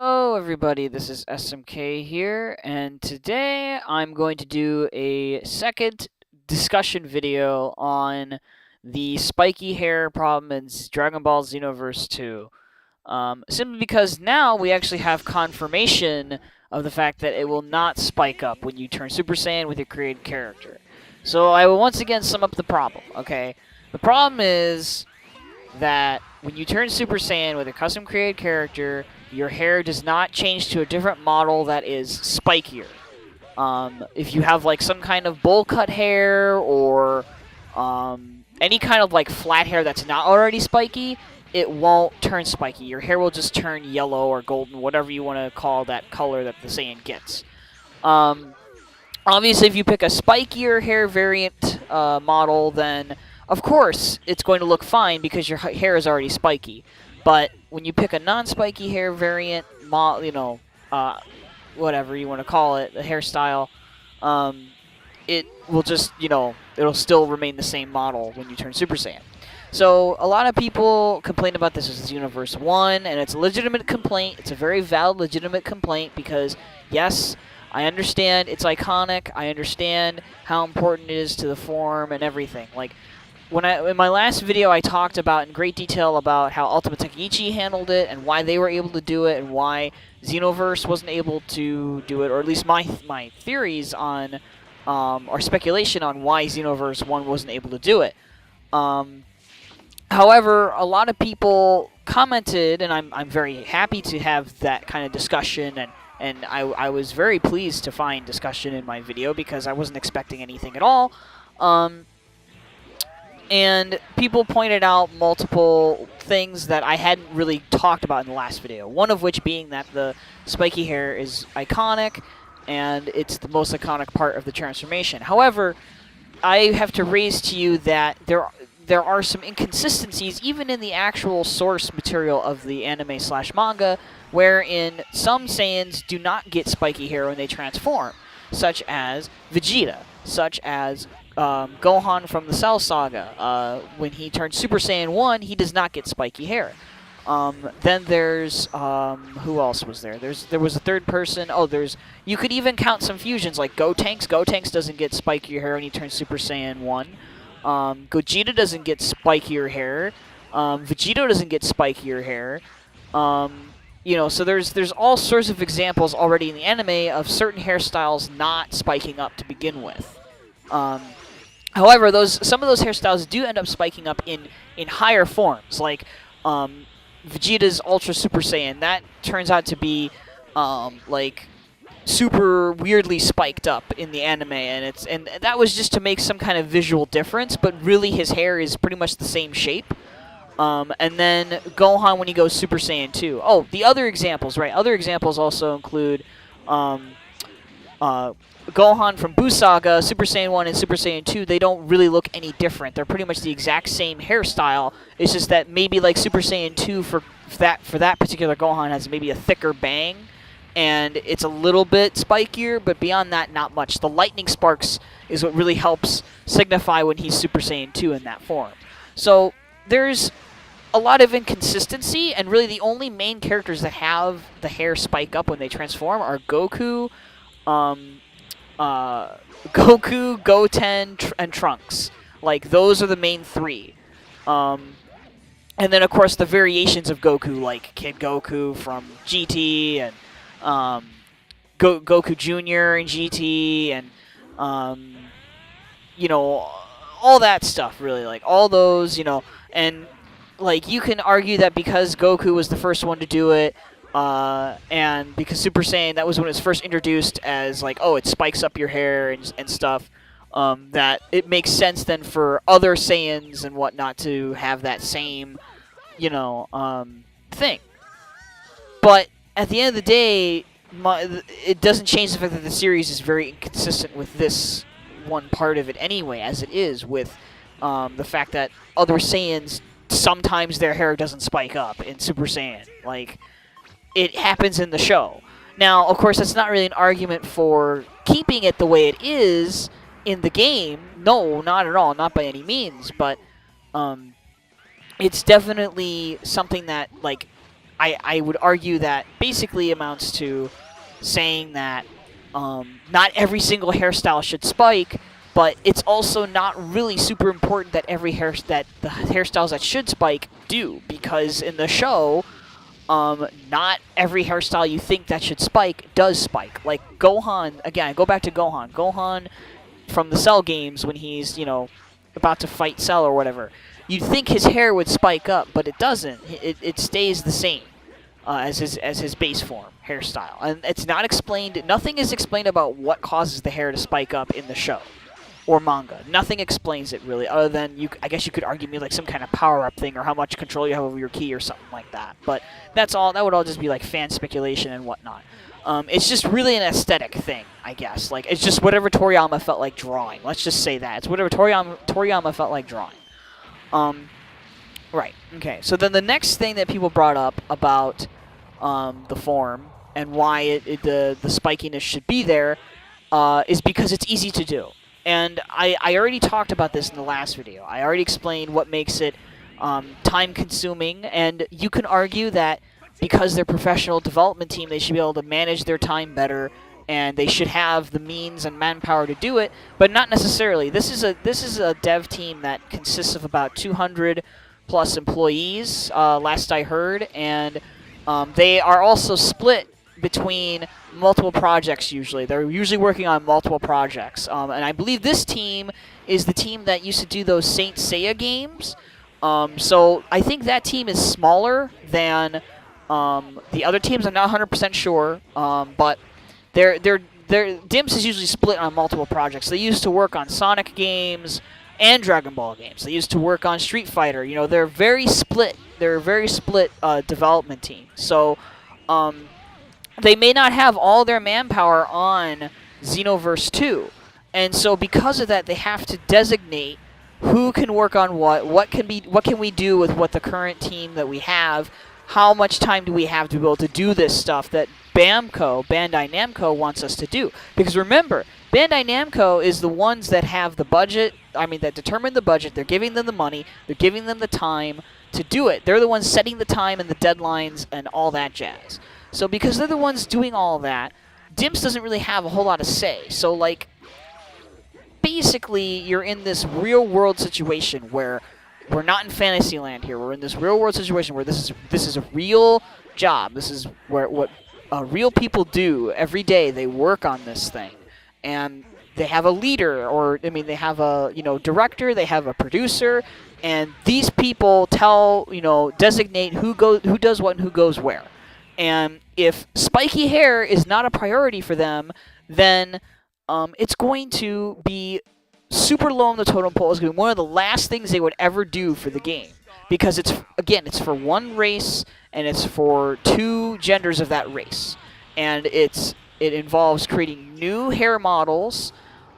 Hello everybody, this is SMK here, and today I'm going to do a second discussion video on the spiky hair problem in Dragon Ball Xenoverse 2. Simply because now we actually have confirmation of the fact that it will not spike up when you turn Super Saiyan with your created character. So I will once again sum up the problem, okay? The problem is that when you turn Super Saiyan with a custom created character, your hair does not change to a different model that is spikier. If you have like some kind of bowl cut hair or any kind of like flat hair that's not already spiky, it won't turn spiky. Your hair will just turn yellow or golden, whatever you want to call that color that the Saiyan gets. Um, Obviously, if you pick a spikier hair variant model, then of course it's going to look fine because your hair is already spiky. But when you pick a non-spiky hair variant, whatever you want to call it, the hairstyle, it will just, it'll still remain the same model when you turn Super Saiyan. So a lot of people complain about this as Xenoverse 1, and it's a legitimate complaint. It's a very valid, legitimate complaint because, yes, I understand it's iconic. I understand how important it is to the form and everything. Like, in my last video, I talked about in great detail about how Ultimate Takaichi handled it and why they were able to do it and why Xenoverse wasn't able to do it, or at least my theories on, or speculation on why Xenoverse 1 wasn't able to do it. However, a lot of people commented, and I'm very happy to have that kind of discussion, and I was very pleased to find discussion in my video because I wasn't expecting anything at all. And people pointed out multiple things that I hadn't really talked about in the last video. One of which being that the spiky hair is iconic, and it's the most iconic part of the transformation. However, I have to raise to you that there are some inconsistencies even in the actual source material of the anime/manga, wherein some Saiyans do not get spiky hair when they transform, such as Vegeta, such as Gohan from the Cell Saga. When he turns Super Saiyan 1, he does not get spiky hair. Then there's who else was there? There was a third person. Oh, you could even count some fusions like Gotenks. Gotenks doesn't get spikier hair when he turns Super Saiyan 1. Gogeta doesn't get spikier hair. Vegito doesn't get spikier hair. So there's all sorts of examples already in the anime of certain hairstyles not spiking up to begin with. However, some of those hairstyles do end up spiking up in higher forms, like Vegeta's Ultra Super Saiyan. That turns out to be like super weirdly spiked up in the anime, and that was just to make some kind of visual difference. But really, his hair is pretty much the same shape. And then Gohan when he goes Super Saiyan 2. Oh, the other examples, right? Other examples also include Gohan from Buu Saga, Super Saiyan 1 and Super Saiyan 2, they don't really look any different. They're pretty much the exact same hairstyle. It's just that maybe like Super Saiyan 2 for that particular Gohan has maybe a thicker bang, and it's a little bit spikier, but beyond that, not much. The lightning sparks is what really helps signify when he's Super Saiyan 2 in that form. So there's a lot of inconsistency, and really the only main characters that have the hair spike up when they transform are Goku, Goten, and Trunks. Like, those are the main three. And then, of course, the variations of Goku, like Kid Goku from GT, and Goku Jr. in GT, and, all that stuff, really. Like, all those, and, like, you can argue that because Goku was the first one to do it, and because Super Saiyan, that was when it was first introduced as, like, oh, it spikes up your hair and stuff, that it makes sense then for other Saiyans and whatnot to have that same, thing. But at the end of the day, it doesn't change the fact that the series is very inconsistent with this one part of it anyway, as it is with the fact that other Saiyans, sometimes their hair doesn't spike up in Super Saiyan. Like, it happens in the show. Now, of course, that's not really an argument for keeping it the way it is in the game. No, not at all. Not by any means. But it's definitely something that, like, I would argue that basically amounts to saying that not every single hairstyle should spike, but it's also not really super important that the hairstyles that should spike do, because in the show, not every hairstyle you think that should spike does spike. Like Gohan, again, go back to Gohan. Gohan from the Cell games when he's, about to fight Cell or whatever. You'd think his hair would spike up, but it doesn't. It stays the same as his base form hairstyle, and it's not explained. Nothing is explained about what causes the hair to spike up in the show or manga. Nothing explains it really, other than I guess you could argue maybe like some kind of power-up thing or how much control you have over your ki or something like that. But that's all. That would all just be like fan speculation and whatnot. It's just really an aesthetic thing, I guess. Like, it's just whatever Toriyama felt like drawing. Let's just say that. It's whatever Toriyama felt like drawing. Right. Okay. So then the next thing that people brought up about the form and why the spikiness should be there is because it's easy to do. And I already talked about this in the last video. I already explained what makes it time-consuming, and you can argue that because they're a professional development team, they should be able to manage their time better, and they should have the means and manpower to do it, but not necessarily. This is a dev team that consists of about 200 plus employees, last I heard, and they are also split between multiple projects usually. They're usually working on multiple projects, and I believe this team is the team that used to do those Saint Seiya games. So I think that team is smaller than the other teams. I'm not 100% sure, but DIMS is usually split on multiple projects. They used to work on Sonic games and Dragon Ball games. They used to work on Street Fighter. They're very split. They're a very split development team. So they may not have all their manpower on Xenoverse 2. And so because of that, they have to designate who can work on what can we do with what the current team that we have. How much time do we have to be able to do this stuff that Bandai Namco wants us to do? Because remember, Bandai Namco is the ones that have the budget, that determine the budget. They're giving them the money. They're giving them the time to do it. They're the ones setting the time and the deadlines and all that jazz. So because they're the ones doing all that, DIMS doesn't really have a whole lot of say. So, like, basically, you're in this real-world situation where we're not in Fantasyland here. We're in this real-world situation where this is a real job. This is what real people do every day. They work on this thing, and they have a leader, or they have a director. They have a producer, and these people designate who does what and who goes where. And if spiky hair is not a priority for them, then it's going to be super low on the totem pole. It's going to be one of the last things they would ever do for the game. Because it's for one race, and it's for two genders of that race. And it involves creating new hair models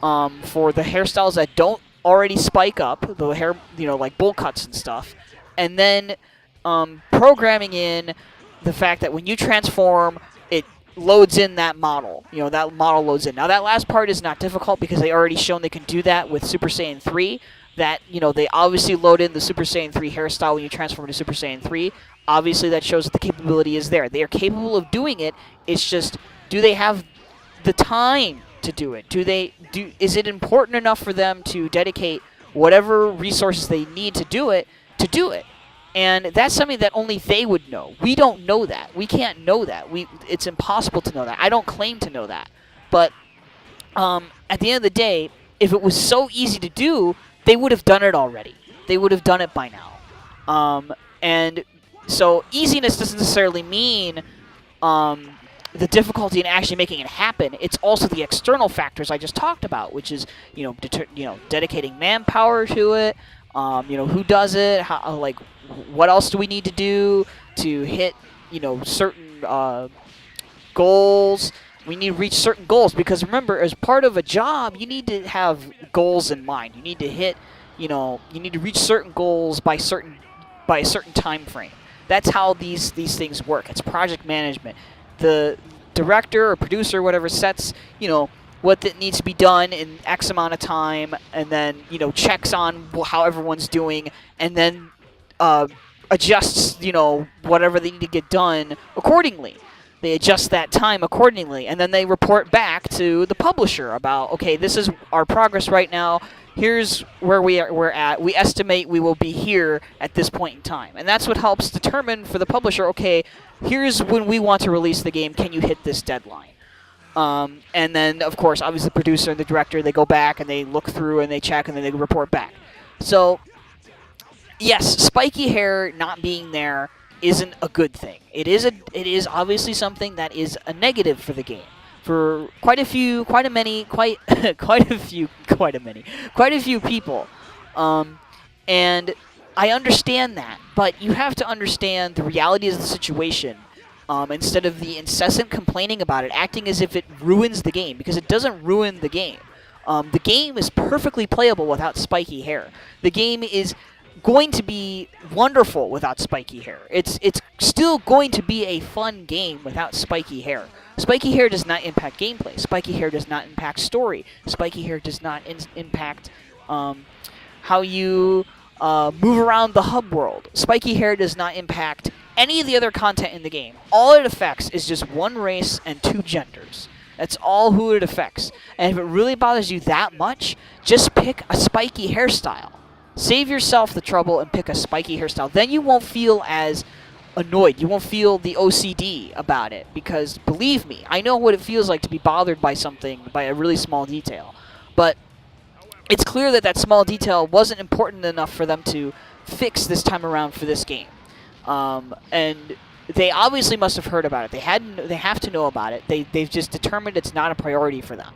for the hairstyles that don't already spike up, the hair, like bowl cuts and stuff. And then programming in the fact that when you transform, it loads in that model. That model loads in. Now, that last part is not difficult because they already shown they can do that with Super Saiyan 3. That, they obviously load in the Super Saiyan 3 hairstyle when you transform to Super Saiyan 3. Obviously, that shows that the capability is there. They are capable of doing it. It's just, do they have the time to do it? Is it important enough for them to dedicate whatever resources they need to do it? And that's something that only they would know. We don't know that. We can't know that. It's impossible to know that. I don't claim to know that. But at the end of the day, if it was so easy to do, they would have done it already. They would have done it by now. And so easiness doesn't necessarily mean the difficulty in actually making it happen. It's also the external factors I just talked about, which is dedicating manpower to it. Who does it? How, what else do we need to do to hit, certain goals? We need to reach certain goals because remember, as part of a job, you need to have goals in mind. You need to hit, you need to reach certain goals by a certain time frame. That's how these things work. It's project management. The director or producer or whatever sets, what that needs to be done in X amount of time, and then checks on how everyone's doing, and then adjusts, whatever they need to get done accordingly. They adjust that time accordingly, and then they report back to the publisher about, okay, this is our progress right now. Here's where we're at. We estimate we will be here at this point in time. And that's what helps determine for the publisher, okay, here's when we want to release the game. Can you hit this deadline? And then, of course, obviously the producer and the director, they go back and they look through and they check and then they report back. So, yes, spiky hair not being there isn't a good thing. It is obviously something that is a negative for the game. For quite a few people. And I understand that, but you have to understand the realities of the situation. Instead of the incessant complaining about it, acting as if it ruins the game, because it doesn't ruin the game. The game is perfectly playable without spiky hair. The game is going to be wonderful without spiky hair. It's still going to be a fun game without spiky hair. Spiky hair does not impact gameplay. Spiky hair does not impact story. Spiky hair does not impact how you move around the hub world. Spiky hair does not impact any of the other content in the game. All it affects is just one race and two genders. That's all who it affects. And if it really bothers you that much, just pick a spiky hairstyle. Save yourself the trouble and pick a spiky hairstyle. Then you won't feel as annoyed. You won't feel the OCD about it. Because, believe me, I know what it feels like to be bothered by something, by a really small detail. But it's clear that that small detail wasn't important enough for them to fix this time around for this game. And they obviously must have heard about it. They have to know about it. They've just determined it's not a priority for them.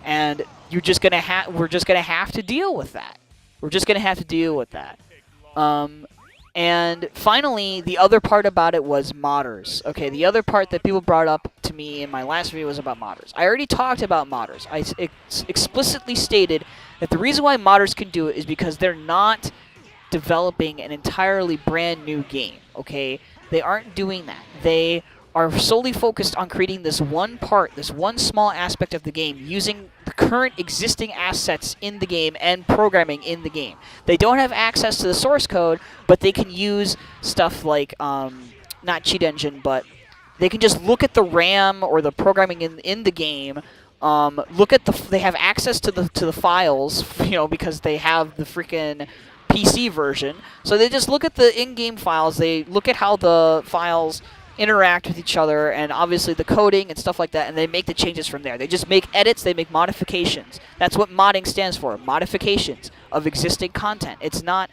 And we're just gonna have to deal with that. We're just gonna have to deal with that. And finally, the other part about it was modders. Okay, the other part that people brought up to me in my last video was about modders. I already talked about modders. I explicitly stated that the reason why modders can do it is because they're not developing an entirely brand new game, okay? They aren't doing that. They are solely focused on creating this one part, this one small aspect of the game, using the current existing assets in the game and programming in the game. They don't have access to the source code, but they can use stuff like, not cheat engine, but they can just look at the RAM or the programming in the game. They have access to the files, because they have the freaking PC version. So they just look at the in-game files. They look at how the files interact with each other, and obviously the coding and stuff like that, and they make the changes from there. They just make edits, they make modifications. That's what modding stands for, modifications of existing content. It's not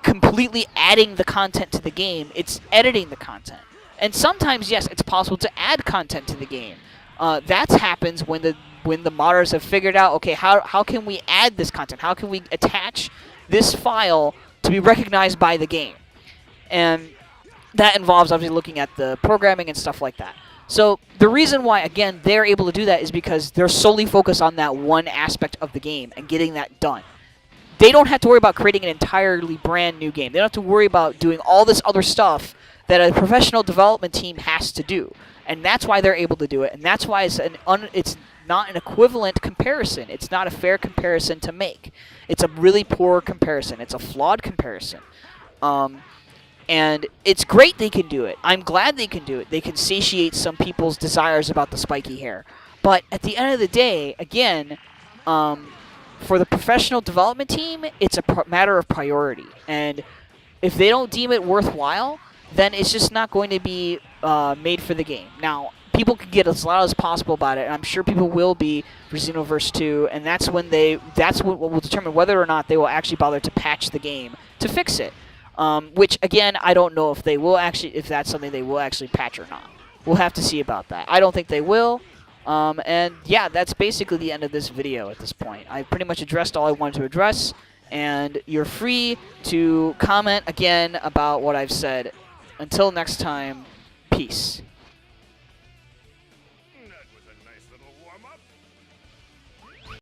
completely adding the content to the game, it's editing the content. And sometimes, yes, it's possible to add content to the game. That happens when the modders have figured out, okay, how can we add this content? How can we attach this file to be recognized by the game? And that involves obviously looking at the programming and stuff like that. So the reason why, again, they're able to do that is because they're solely focused on that one aspect of the game and getting that done. They don't have to worry about creating an entirely brand new game. They don't have to worry about doing all this other stuff that a professional development team has to do. And that's why they're able to do it. And that's why it's not an equivalent comparison. It's not a fair comparison to make. It's a really poor comparison. It's a flawed comparison. And it's great they can do it. I'm glad they can do it. They can satiate some people's desires about the spiky hair. But at the end of the day, again, for the professional development team, it's a matter of priority. And if they don't deem it worthwhile, then it's just not going to be made for the game. Now, people can get as loud as possible about it, and I'm sure people will be for Xenoverse 2, and that's what will determine whether or not they will actually bother to patch the game to fix it. Which, again, I don't know if that's something they will actually patch or not. We'll have to see about that. I don't think they will. And yeah, that's basically the end of this video at this point. I pretty much addressed all I wanted to address, and you're free to comment again about what I've said. Until next time, peace.